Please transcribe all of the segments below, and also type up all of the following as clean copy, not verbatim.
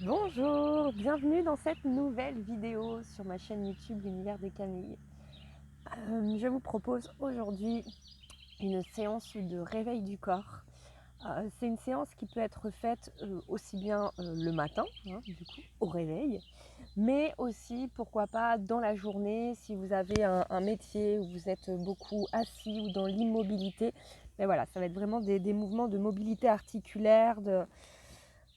Bonjour, bienvenue dans cette nouvelle vidéo sur ma chaîne YouTube L'Univers des Camilles. Je vous propose aujourd'hui une séance de réveil du corps. C'est une séance qui peut être faite aussi bien le matin, du coup, au réveil, mais aussi, pourquoi pas, dans la journée, si vous avez un métier où vous êtes beaucoup assis ou dans l'immobilité. Mais voilà, ça va être vraiment des mouvements de mobilité articulaire,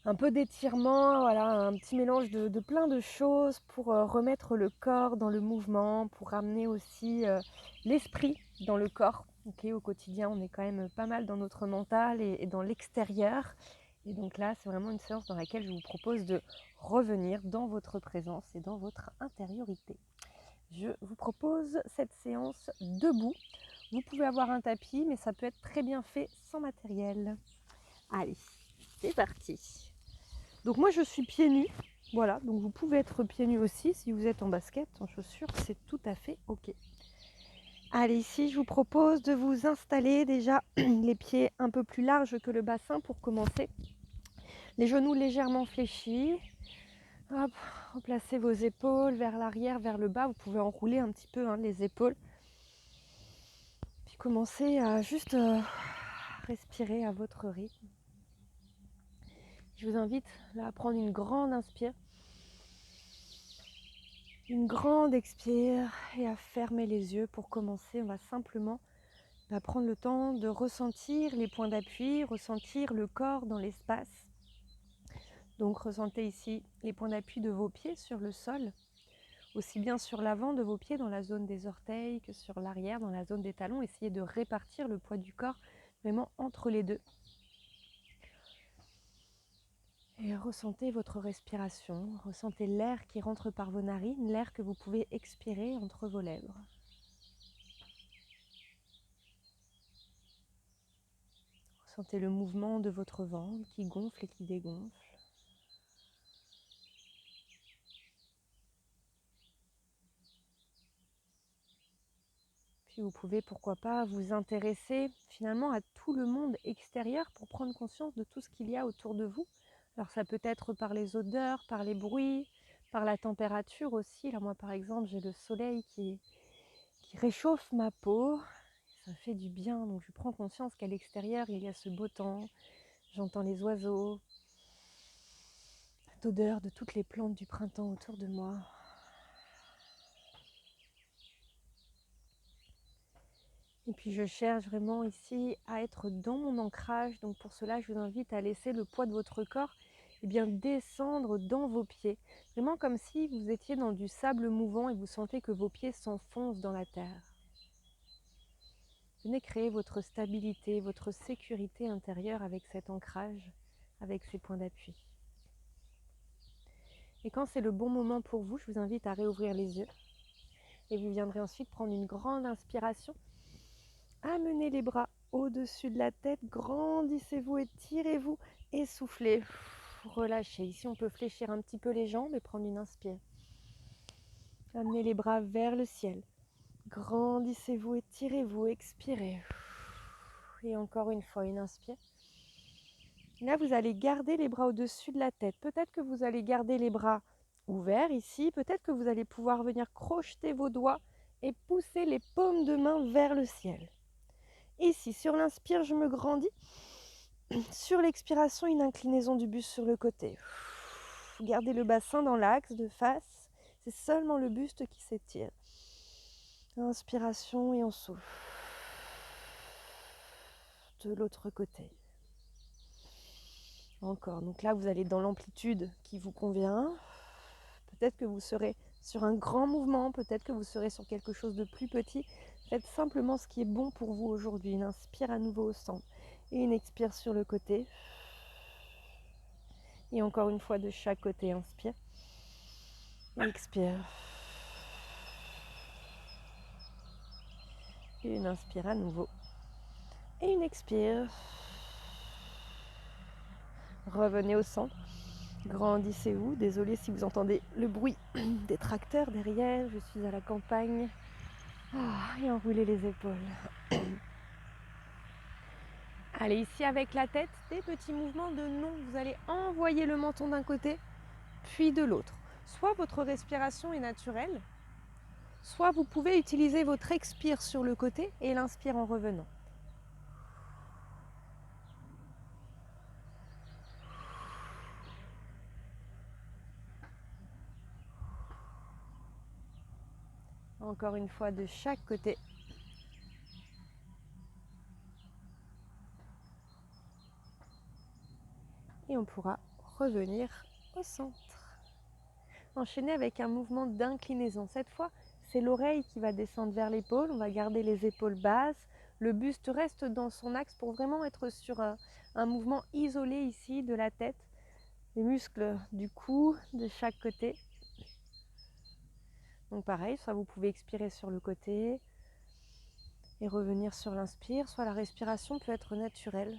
un peu d'étirement, voilà, un petit mélange de plein de choses pour remettre le corps dans le mouvement, pour ramener aussi l'esprit dans le corps. Okay, au quotidien, on est quand même pas mal dans notre mental et dans l'extérieur. Et donc là, c'est vraiment une séance dans laquelle je vous propose de revenir dans votre présence et dans votre intériorité. Je vous propose cette séance debout. Vous pouvez avoir un tapis, mais ça peut être très bien fait sans matériel. Allez, c'est parti. Donc moi je suis pieds nus, voilà, donc vous pouvez être pieds nus aussi si vous êtes en basket, en chaussures, c'est tout à fait ok. Allez, ici je vous propose de vous installer déjà les pieds un peu plus larges que le bassin pour commencer. Les genoux légèrement fléchis. Hop, replacez vos épaules vers l'arrière, vers le bas. Vous pouvez enrouler un petit peu les épaules. Puis commencez à juste respirer à votre rythme. Je vous invite là à prendre une grande inspire. Une grande expire et à fermer les yeux. Pour commencer, on va simplement prendre le temps de ressentir les points d'appui, ressentir le corps dans l'espace. Donc ressentez ici les points d'appui de vos pieds sur le sol, aussi bien sur l'avant de vos pieds dans la zone des orteils que sur l'arrière dans la zone des talons. Essayez de répartir le poids du corps vraiment entre les deux. Et ressentez votre respiration, ressentez l'air qui rentre par vos narines, l'air que vous pouvez expirer entre vos lèvres. Ressentez le mouvement de votre ventre qui gonfle et qui dégonfle. Puis vous pouvez, pourquoi pas, vous intéresser finalement à tout le monde extérieur pour prendre conscience de tout ce qu'il y a autour de vous. Alors ça peut être par les odeurs, par les bruits, par la température aussi. Là moi par exemple j'ai le soleil qui réchauffe ma peau. Ça fait du bien, donc je prends conscience qu'à l'extérieur il y a ce beau temps. J'entends les oiseaux, cette odeur de toutes les plantes du printemps autour de moi. Et puis je cherche vraiment ici à être dans mon ancrage. Donc pour cela, je vous invite à laisser le poids de votre corps descendre dans vos pieds. Vraiment comme si vous étiez dans du sable mouvant et vous sentez que vos pieds s'enfoncent dans la terre. Venez créer votre stabilité, votre sécurité intérieure avec cet ancrage, avec ces points d'appui. Et quand c'est le bon moment pour vous, je vous invite à réouvrir les yeux. Et vous viendrez ensuite prendre une grande inspiration. Amenez les bras au-dessus de la tête, grandissez-vous, étirez-vous et soufflez. Relâchez. Ici, on peut fléchir un petit peu les jambes et prendre une inspire. Amenez les bras vers le ciel. Grandissez-vous, étirez-vous, expirez. Et encore une fois, une inspire. Là, vous allez garder les bras au-dessus de la tête. Peut-être que vous allez garder les bras ouverts ici. Peut-être que vous allez pouvoir venir crocheter vos doigts et pousser les paumes de main vers le ciel. Ici, sur l'inspire, je me grandis. Sur l'expiration, une inclinaison du buste sur le côté. Gardez le bassin dans l'axe de face. C'est seulement le buste qui s'étire. Inspiration et on souffle. De l'autre côté. Encore. Donc là, vous allez dans l'amplitude qui vous convient. Peut-être que vous serez sur un grand mouvement. Peut-être que vous serez sur quelque chose de plus petit. Faites simplement ce qui est bon pour vous aujourd'hui. Une inspire à nouveau au centre. Et une expire sur le côté. Et encore une fois de chaque côté, inspire. Et expire. Et une inspire à nouveau. Et une expire. Revenez au centre. Grandissez-vous. Désolée si vous entendez le bruit des tracteurs derrière. Je suis à la campagne. Et enroulez les épaules. Allez, ici avec la tête, des petits mouvements de non. Vous allez envoyer le menton d'un côté puis de l'autre. Soit votre respiration est naturelle, soit vous pouvez utiliser votre expire sur le côté et l'inspire en revenant. Encore une fois de chaque côté. Et on pourra revenir au centre. Enchaîner avec un mouvement d'inclinaison. Cette fois, c'est l'oreille qui va descendre vers l'épaule. On va garder les épaules basses. Le buste reste dans son axe pour vraiment être sur un mouvement isolé ici de la tête. Les muscles du cou de chaque côté. Donc pareil, soit vous pouvez expirer sur le côté et revenir sur l'inspire, soit la respiration peut être naturelle.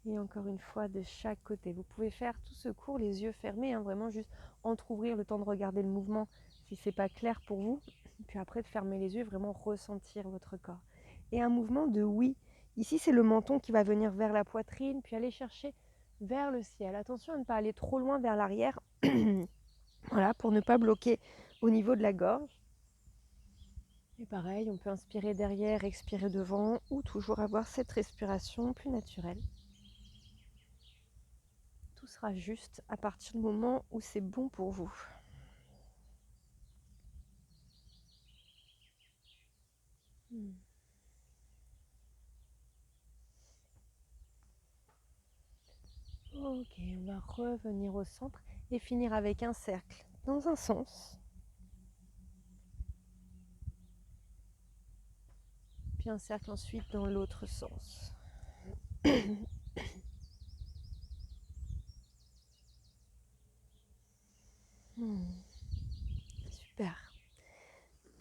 Et encore une fois de chaque côté. Vous pouvez faire tout ce cours les yeux fermés, hein, vraiment juste entrouvrir le temps de regarder le mouvement si c'est pas clair pour vous. Puis après de fermer les yeux, vraiment ressentir votre corps. Et un mouvement de oui. Ici c'est le menton qui va venir vers la poitrine, puis aller chercher vers le ciel. Attention à ne pas aller trop loin vers l'arrière. Voilà, pour ne pas bloquer au niveau de la gorge. Et pareil, on peut inspirer derrière, expirer devant, ou toujours avoir cette respiration plus naturelle. Tout sera juste à partir du moment où c'est bon pour vous. Ok, on va revenir au centre et finir avec un cercle dans un sens. Puis un cercle ensuite dans l'autre sens. Super.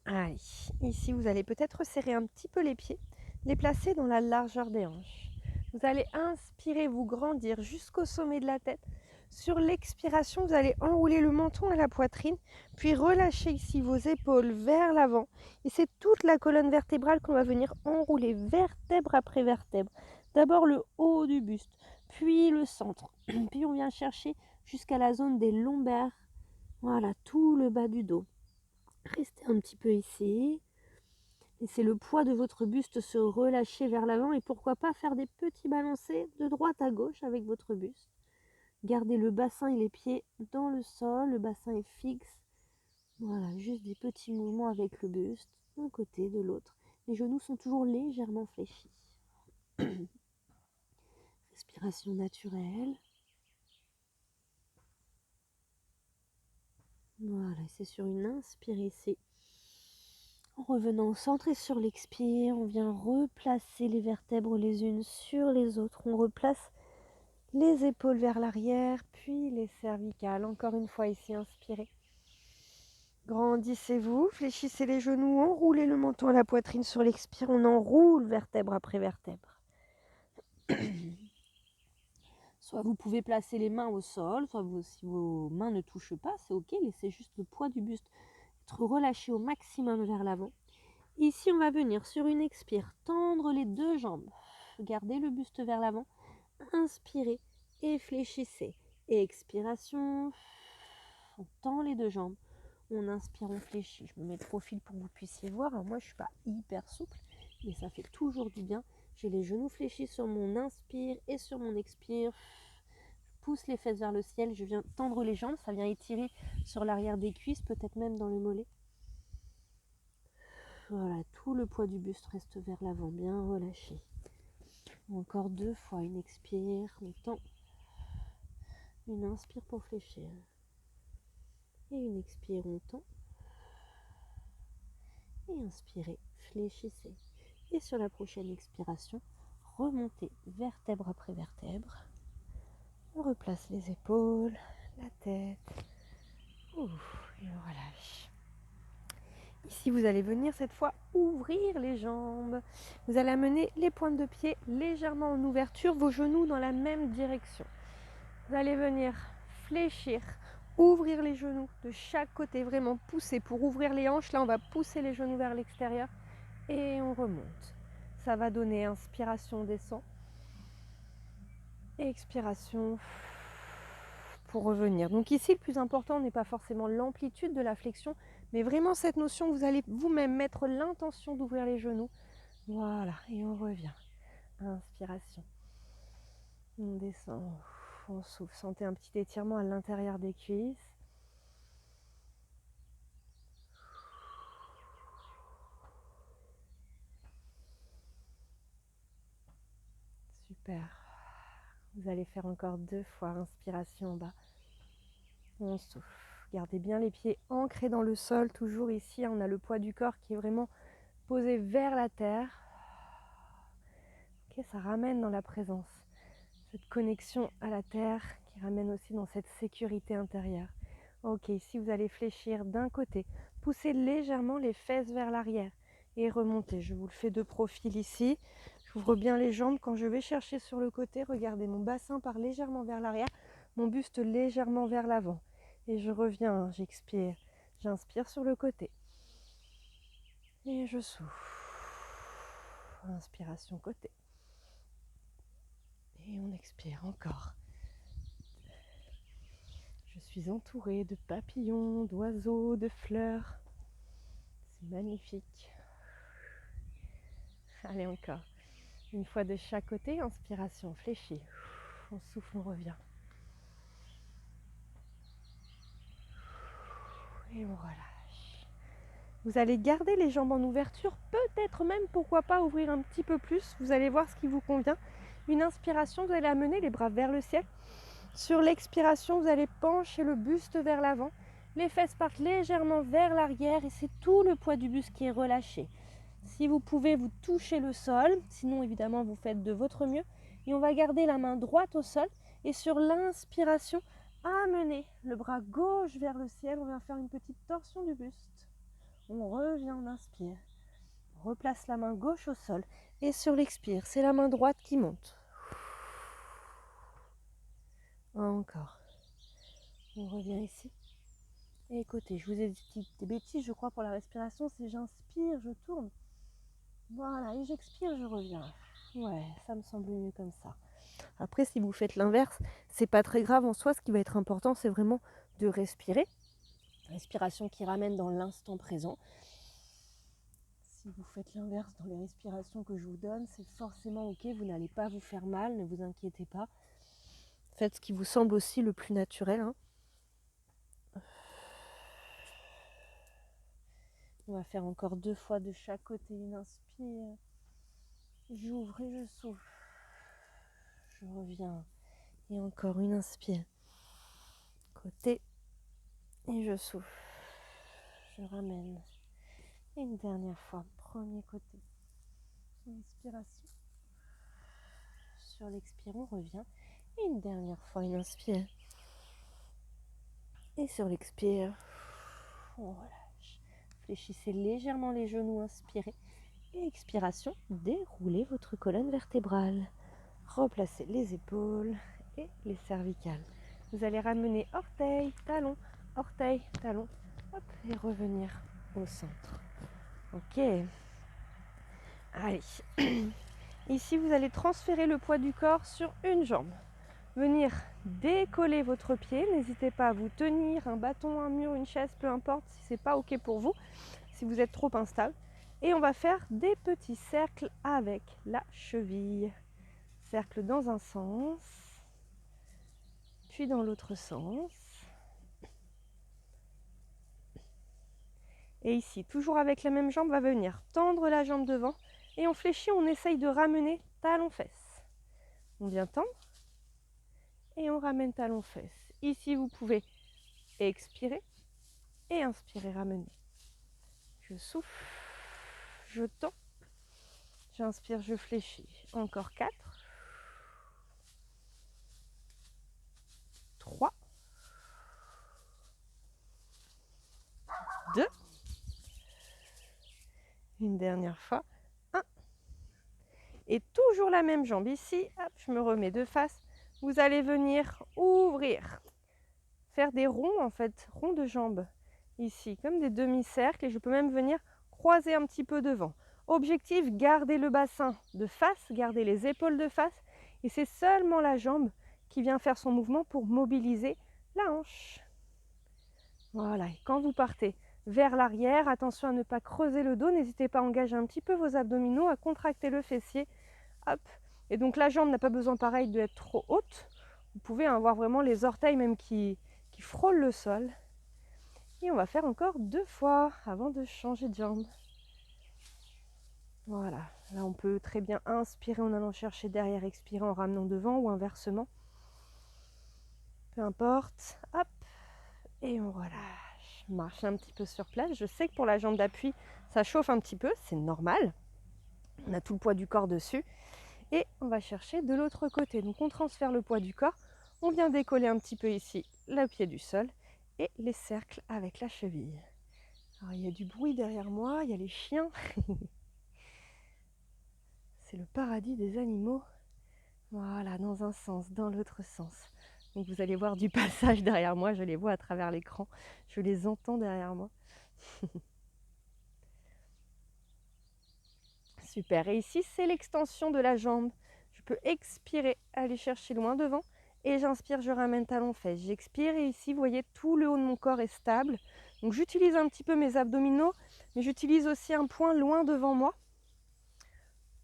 Allez, ici vous allez peut-être serrer un petit peu les pieds, les placer dans la largeur des hanches. Vous allez inspirer, vous grandir jusqu'au sommet de la tête. Sur l'expiration, vous allez enrouler le menton et la poitrine, puis relâcher ici vos épaules vers l'avant. Et c'est toute la colonne vertébrale qu'on va venir enrouler, vertèbre après vertèbre. D'abord le haut du buste, puis le centre. Puis on vient chercher jusqu'à la zone des lombaires. Voilà, tout le bas du dos. Restez un petit peu ici. Laissez le poids de votre buste se relâcher vers l'avant et pourquoi pas faire des petits balancés de droite à gauche avec votre buste. Gardez le bassin et les pieds dans le sol, le bassin est fixe. Voilà, juste des petits mouvements avec le buste, d'un côté, de l'autre. Les genoux sont toujours légèrement fléchis. Respiration naturelle. Voilà, c'est sur une inspire ici. En revenant au centre et sur l'expire, on vient replacer les vertèbres les unes sur les autres. On replace les épaules vers l'arrière, puis les cervicales. Encore une fois ici, inspirez. Grandissez-vous, fléchissez les genoux, enroulez le menton à la poitrine sur l'expire. On enroule vertèbre après vertèbre. Soit vous pouvez placer les mains au sol, soit si vos mains ne touchent pas, c'est ok. Laissez juste le poids du buste être relâché au maximum vers l'avant. Ici, on va venir sur une expire, tendre les deux jambes. Gardez le buste vers l'avant. Inspirez et fléchissez. Et expiration, on tend les deux jambes. On inspire, on fléchit. Je me mets de profil pour que vous puissiez voir. Alors moi, je ne suis pas hyper souple, mais ça fait toujours du bien. J'ai les genoux fléchis sur mon inspire et sur mon expire. Je pousse les fesses vers le ciel. Je viens tendre les jambes. Ça vient étirer sur l'arrière des cuisses, peut-être même dans le mollet. Voilà, tout le poids du buste reste vers l'avant, bien relâché. Encore deux fois, une expire, on tend. Une inspire pour fléchir. Et une expire, on tend. Et inspirez, fléchissez. Et sur la prochaine expiration, remontez vertèbre après vertèbre. On replace les épaules, la tête. Ouf, et on relâche. Ici, vous allez venir cette fois ouvrir les jambes. Vous allez amener les pointes de pied légèrement en ouverture, vos genoux dans la même direction. Vous allez venir fléchir, ouvrir les genoux de chaque côté, vraiment pousser pour ouvrir les hanches. Là, on va pousser les genoux vers l'extérieur et on remonte. Ça va donner inspiration, on descend. Et expiration pour revenir. Donc ici, le plus important n'est pas forcément l'amplitude de la flexion, mais vraiment cette notion, vous allez vous-même mettre l'intention d'ouvrir les genoux. Voilà, et on revient. Inspiration. On descend, on souffle. Sentez un petit étirement à l'intérieur des cuisses. Super. Vous allez faire encore 2 fois. Inspiration en bas. On souffle. Gardez bien les pieds ancrés dans le sol. Toujours ici, on a le poids du corps qui est vraiment posé vers la terre. Ok, ça ramène dans la présence. Cette connexion à la terre qui ramène aussi dans cette sécurité intérieure. Ok, ici vous allez fléchir d'un côté. Poussez légèrement les fesses vers l'arrière et remontez. Je vous le fais de profil ici. J'ouvre bien les jambes. Quand je vais chercher sur le côté, regardez, mon bassin part légèrement vers l'arrière, mon buste légèrement vers l'avant. Et je reviens, j'expire. J'inspire sur le côté. Et je souffle. Inspiration côté. Et on expire encore. Je suis entourée de papillons, d'oiseaux, de fleurs. C'est magnifique. Allez, encore. Une fois de chaque côté, inspiration fléchie. On souffle, on revient. Et on relâche. Vous allez garder les jambes en ouverture, peut-être même, pourquoi pas, ouvrir un petit peu plus. Vous allez voir ce qui vous convient. Une inspiration, vous allez amener les bras vers le ciel. Sur l'expiration, vous allez pencher le buste vers l'avant. Les fesses partent légèrement vers l'arrière et c'est tout le poids du buste qui est relâché. Si vous pouvez, vous touchez le sol. Sinon, évidemment, vous faites de votre mieux. Et on va garder la main droite au sol. Et sur l'inspiration, amener le bras gauche vers le ciel. On va faire une petite torsion du buste. On revient, on inspire. On replace la main gauche au sol. Et sur l'expire, c'est la main droite qui monte. Encore. On revient ici. Et côté, je vous ai dit des bêtises, je crois, pour la respiration, c'est j'inspire, je tourne. Voilà, et j'expire, je reviens. Ouais, ça me semble mieux comme ça. Après, si vous faites l'inverse, c'est pas très grave en soi. Ce qui va être important, c'est vraiment de respirer. Respiration qui ramène dans l'instant présent. Si vous faites l'inverse dans les respirations que je vous donne, c'est forcément ok, vous n'allez pas vous faire mal, ne vous inquiétez pas. Faites ce qui vous semble aussi le plus naturel. On va faire encore 2 fois de chaque côté. Une inspire. J'ouvre et je souffle. Je reviens. Et encore une inspire. Côté. Et je souffle. Je ramène. Et une dernière fois. Premier côté. Inspiration. Sur l'expire, on revient. Et une dernière fois, une inspire. Et sur l'expire, on relâche. Fléchissez légèrement les genoux, inspirez. Et expiration, déroulez votre colonne vertébrale. Replacez les épaules et les cervicales. Vous allez ramener orteil, talon, hop, et revenir au centre. Ok. Allez. Ici, vous allez transférer le poids du corps sur une jambe. Venir décoller votre pied. N'hésitez pas à vous tenir un bâton, un mur, une chaise, peu importe si c'est pas ok pour vous, si vous êtes trop instable. Et on va faire des petits cercles avec la cheville. Cercle dans un sens, puis dans l'autre sens. Et ici, toujours avec la même jambe, on va venir tendre la jambe devant. Et on fléchit, on essaye de ramener talon-fesse. On vient tendre. Et on ramène talon-fesse. Ici, vous pouvez expirer et inspirer, ramener. Je souffle, je tends, j'inspire, je fléchis. Encore 4, 3, 2, une dernière fois, 1. Et toujours la même jambe ici, hop, je me remets de face. Vous allez venir ouvrir, faire des ronds en fait, ronds de jambes ici, comme des demi-cercles. Et je peux même venir croiser un petit peu devant. Objectif, garder le bassin de face, garder les épaules de face. Et c'est seulement la jambe qui vient faire son mouvement pour mobiliser la hanche. Voilà, et quand vous partez vers l'arrière, attention à ne pas creuser le dos, n'hésitez pas à engager un petit peu vos abdominaux, à contracter le fessier. Hop. Et donc la jambe n'a pas besoin pareil d'être trop haute. Vous pouvez avoir vraiment les orteils même qui frôlent le sol. Et on va faire encore 2 fois avant de changer de jambe. Voilà, là on peut très bien inspirer en allant chercher derrière, expirer en ramenant devant ou inversement. Peu importe, hop, et on relâche. Marche un petit peu sur place. Je sais que pour la jambe d'appui, ça chauffe un petit peu, c'est normal. On a tout le poids du corps dessus. Et on va chercher de l'autre côté. Donc on transfère le poids du corps. On vient décoller un petit peu ici le pied du sol et les cercles avec la cheville. Alors il y a du bruit derrière moi, il y a les chiens. C'est le paradis des animaux. Voilà, dans un sens, dans l'autre sens. Donc vous allez voir du passage derrière moi, je les vois à travers l'écran, je les entends derrière moi. Super, et ici c'est l'extension de la jambe. Je peux expirer, aller chercher loin devant, et j'inspire, je ramène talon-fesse. J'expire et ici vous voyez tout le haut de mon corps est stable. Donc j'utilise un petit peu mes abdominaux, mais j'utilise aussi un point loin devant moi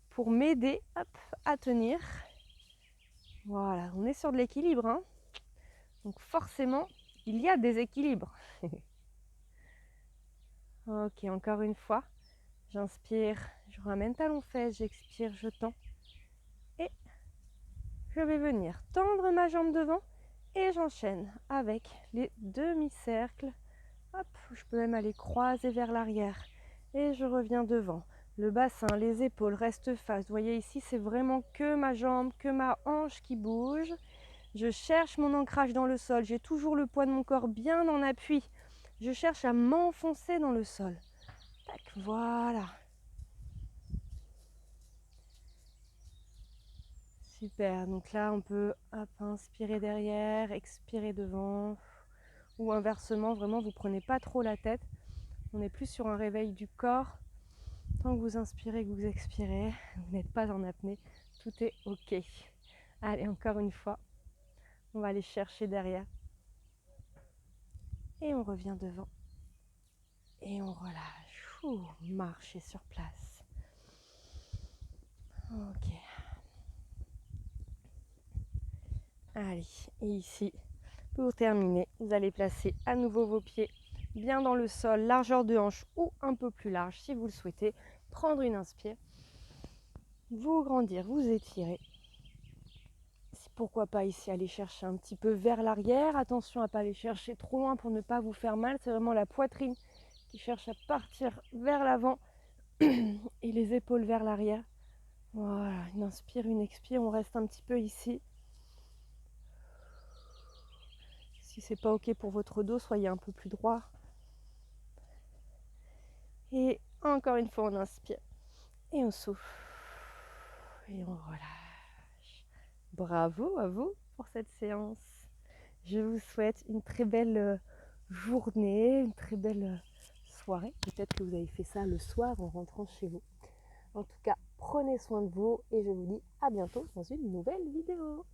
pour m'aider à tenir. Voilà, on est sur de l'équilibre, hein. Donc forcément, il y a des équilibres. Ok, encore une fois. J'inspire, je ramène talon-fesse, j'expire, je tends. Et je vais venir tendre ma jambe devant et j'enchaîne avec les demi-cercles. Hop, je peux même aller croiser vers l'arrière. Et je reviens devant. Le bassin, les épaules restent face. Vous voyez ici, c'est vraiment que ma jambe, que ma hanche qui bouge. Je cherche mon ancrage dans le sol. J'ai toujours le poids de mon corps bien en appui. Je cherche à m'enfoncer dans le sol. Tac, voilà. Super, donc là on peut inspirer derrière, expirer devant, ou inversement, vraiment vous prenez pas trop la tête. On est plus sur un réveil du corps. Tant que vous inspirez, que vous expirez, vous n'êtes pas en apnée, tout est ok. Allez, encore une fois, on va aller chercher derrière. Et on revient devant. Et on relâche. Ouh, marcher sur place. Ok. Allez, et ici, pour terminer, vous allez placer à nouveau vos pieds bien dans le sol, largeur de hanche ou un peu plus large si vous le souhaitez. Prendre une inspire, vous grandir, vous étirer. Pourquoi pas ici aller chercher un petit peu vers l'arrière. Attention à ne pas aller chercher trop loin pour ne pas vous faire mal. C'est vraiment la poitrine qui cherche à partir vers l'avant et les épaules vers l'arrière. Voilà, une inspire, une expire, on reste un petit peu ici. Si c'est pas ok pour votre dos, soyez un peu plus droit. Et encore une fois, on inspire et on souffle et on relâche. Bravo à vous pour cette séance. Je vous souhaite une très belle journée, une très belle soirée. Peut-être que vous avez fait ça le soir en rentrant chez vous. En tout cas, prenez soin de vous et je vous dis à bientôt dans une nouvelle vidéo.